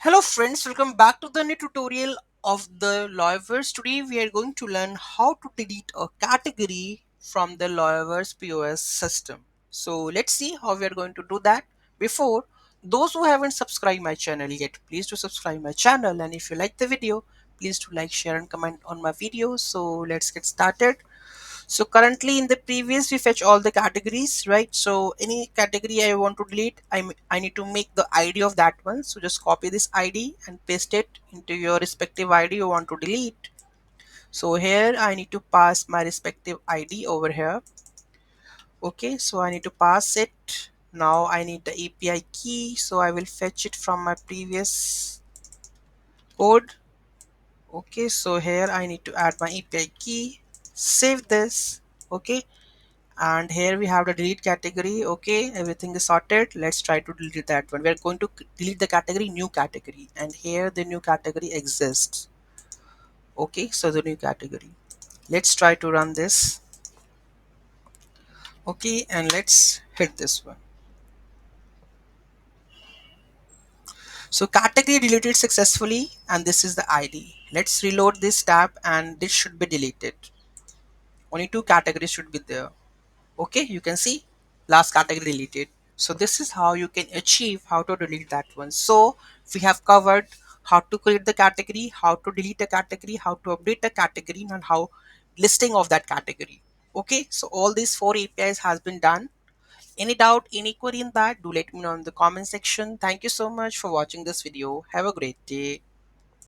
Hello friends, welcome back to the new tutorial of the Loyverse. Today we are going to learn how to delete a category from the Loyverse POS system. So let's see how we are going to do that. Before, those who haven't subscribed my channel yet, please do subscribe my channel, and if you like the video, please do like, share and comment on my videos. So let's get started. So currently in the previous we fetch all the categories, right? So any category I want to delete, I need to make the ID of that one. So just copy this ID and paste it into your respective ID you want to delete. So here I need to pass my respective ID over here. Okay, so I need to pass it. Now I need the API key. So I will fetch it from my previous code. Okay, so here I need to add my API key, save this. Okay, and here we have the delete category. Okay, everything is sorted. Let's try to delete that one. We're going to delete the category new category, and here the new category exists. Okay, so the new category, let's try to run this. Okay, and let's hit this one. So category deleted successfully, and this is the ID. Let's reload this tab, and this should be deleted. Only two categories should be there. Okay, you can see last category deleted. So this is how you can achieve how to delete that one. So we have covered how to create the category, how to delete a category, how to update a category, and how listing of that category. Okay, so all these four APIs has been done. Any doubt, any query in that, do let me know in the comment section. Thank you so much for watching this video. Have a great day.